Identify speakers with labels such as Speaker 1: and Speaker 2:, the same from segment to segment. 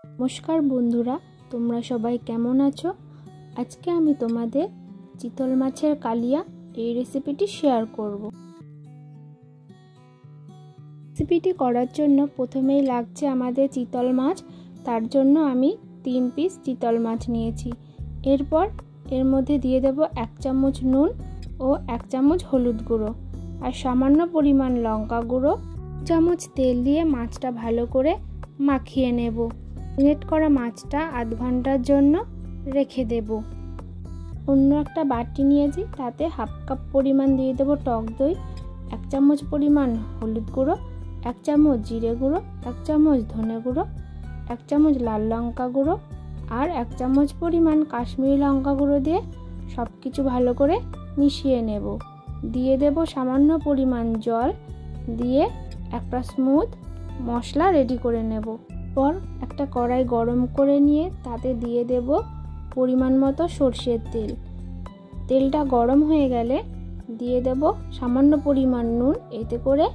Speaker 1: নমস্কার বন্ধুরা, তোমরা সবাই কেমন আছো? আজকে আমি তোমাদের চিতল মাছের কালিয়া এই রেসিপিটি শেয়ার করব। রেসিপিটি করার জন্য প্রথমেই লাগছে আমাদের চিতল মাছ। তার জন্য আমি 3 পিস চিতল মাছ নিয়েছি। এরপর এর মধ্যে দিয়ে দেব 1 চামচ নুন ও 1 চামচ হলুদ গুঁড়ো আর সামান্য পরিমাণ লঙ্কা গুঁড়ো। 1 চামচ তেল দিয়ে মাছটা ভালো করে মাখিয়ে নেব। ম্যারিনেট করা মাছটা আধ ঘন্টার জন্য রেখে দেব। অন্য একটা বাটি নিয়েছি, তাতে হাফ কাপ পরিমাণ দিয়ে দেব টক দই, 1 চামচ পরিমাণ হলুদ গুঁড়ো, 1 চামচ জিরে গুঁড়ো, 1 চামচ ধনে গুঁড়ো, 1 চামচ লাল লঙ্কা গুঁড়ো আর 1 চামচ পরিমাণ কাশ্মীরি লঙ্কা গুঁড়ো দিয়ে সব কিছু ভালো করে মিশিয়ে নেব। দিয়ে দেব সামান্য পরিমাণ জল, দিয়ে একটা স্মুথ মশলা রেডি করে নেব। পর একটা কড়াই গরম করে নিয়ে তাতে দিয়ে দেব পরিমাণ মতো সরষের তেল। তেলটা গরম হয়ে গেলে দিয়ে দেব সামান্য পরিমাণ নুন, এতে করে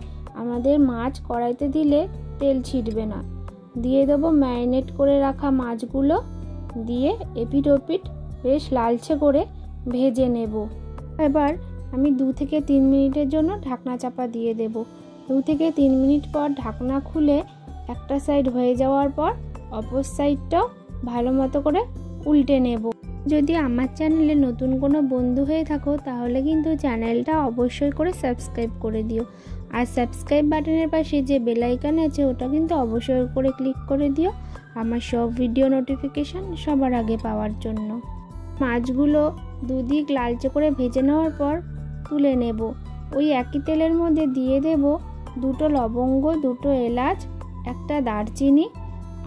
Speaker 1: আমাদের মাছ কড়াইতে দিলে তেল ছিটবে না। দিয়ে দেব ম্যারিনেট করে রাখা মাছগুলো, দিয়ে এপিট ওপিট বেশ লালচে করে ভেজে নেব। এবার আমি 2 থেকে 3 মিনিটের জন্য ঢাকনা চাপা দিয়ে দেব। 2 থেকে 3 মিনিট পর ঢাকনা খুলে একটা সাইড হয়ে যাওয়ার পর অপর সাইডটাও ভালো মতো করে উল্টে নেব। যদি আমার চ্যানেলে নতুন কোনো বন্ধু হয়ে থাকো তাহলে কিন্তু চ্যানেলটা অবশ্যই করে সাবস্ক্রাইব করে দিও। আর সাবস্ক্রাইব বাটনের পাশে যে বেল আইকন আছে ওটা কিন্তু অবশ্যই করে ক্লিক করে দিও আমার সব ভিডিও নোটিফিকেশান সবার আগে পাওয়ার জন্য। মাছগুলো দুদিক লালচে করে ভেজে নেওয়ার পর তুলে নেব। ওই একই তেলের মধ্যে দিয়ে দেব 2টো লবঙ্গ, 2টো এলাচ, একটা দারচিনি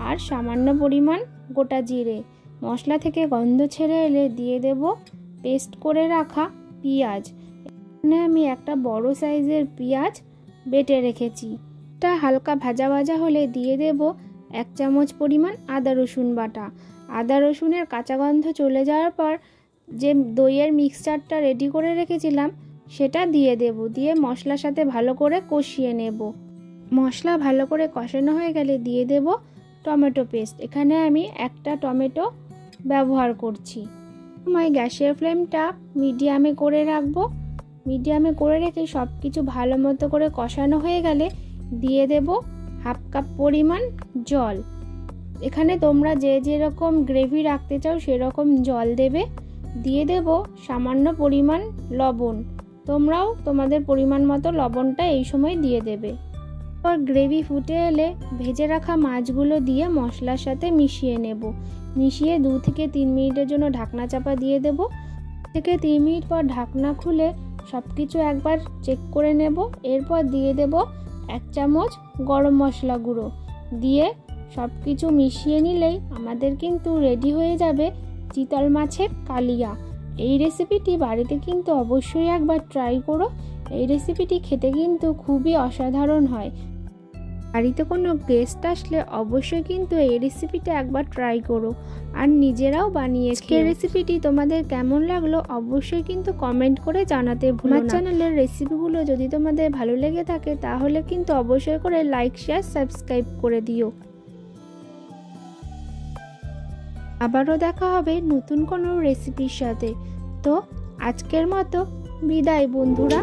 Speaker 1: আর সামান্য পরিমাণ গোটা জিরে। মশলা থেকে গন্ধ ছেড়ে এলে দিয়ে দেব পেস্ট করে রাখা পেঁয়াজ। এখানে আমি একটা বড় সাইজের পেঁয়াজ বেটে রেখেছি। এটা হালকা ভাজা ভাজা হলে দিয়ে দেব 1 চামচ পরিমাণ আদা রসুন বাটা। আদা রসুনের কাঁচা গন্ধ চলে যাওয়ার পর যে দইয়ের মিক্সচারটা রেডি করে রেখেছিলাম সেটা দিয়ে দেব। দিয়ে মশলার সাথে ভালো করে কষিয়ে নেব। মশলা ভালো করে কষানো হয়ে গেলে দিয়ে দেব টমেটো পেস্ট। এখানে আমি একটা টমেটো ব্যবহার করছি। আমি গ্যাসের ফ্লেমটা মিডিয়ামে করে রাখবো। মিডিয়ামে করে রেখে সব কিছু ভালো মতো করে কষানো হয়ে গেলে দিয়ে দেব হাফ কাপ পরিমাণ জল। এখানে তোমরা যে যেরকম গ্রেভি রাখতে চাও সেরকম জল দেবে। দিয়ে দেব সামান্য পরিমাণ লবণ। তোমরাও তোমাদের পরিমাণ মতো লবণটা এই সময় দিয়ে দেবে। পর গ্রেভি ফুটে এলে ভেজে রাখা মাছগুলো দিয়ে মশলার সাথে মিশিয়ে নেব। মিশিয়ে 2 থেকে 3 মিনিটের জন্য ঢাকনা চাপা দিয়ে দেব। 2 থেকে 3 মিনিট পর ঢাকনা খুলে সব কিছু একবার চেক করে নেব। এরপর দিয়ে দেব 1 চামচ গরম মশলা গুঁড়ো। দিয়ে সব কিছু মিশিয়ে নিলেই আমাদের কিন্তু রেডি হয়ে যাবে চিতল মাছের কালিয়া। এই রেসিপিটি বাড়িতে কিন্তু অবশ্যই একবার ট্রাই করো। এই রেসিপিটি খেতে কিন্তু খুবই অসাধারণ হয়। বাড়িতে কোনো গেস্ট আসলে অবশ্যই কিন্তু এই রেসিপিটা একবার ট্রাই করো আর নিজেরাও বানিয়ে খেও। এই রেসিপিটি তোমাদের কেমন লাগলো অবশ্যই কিন্তু কমেন্ট করে জানাতে ভুলো না। আমার চ্যানেলের রেসিপিগুলো যদি তোমাদের ভালো লেগে থাকে তাহলে কিন্তু অবশ্যই করে লাইক, শেয়ার, সাবস্ক্রাইব করে দিও। আবারও দেখা হবে নতুন কোনো রেসিপির সাথে। তো আজকের মতো বিদায় বন্ধুরা।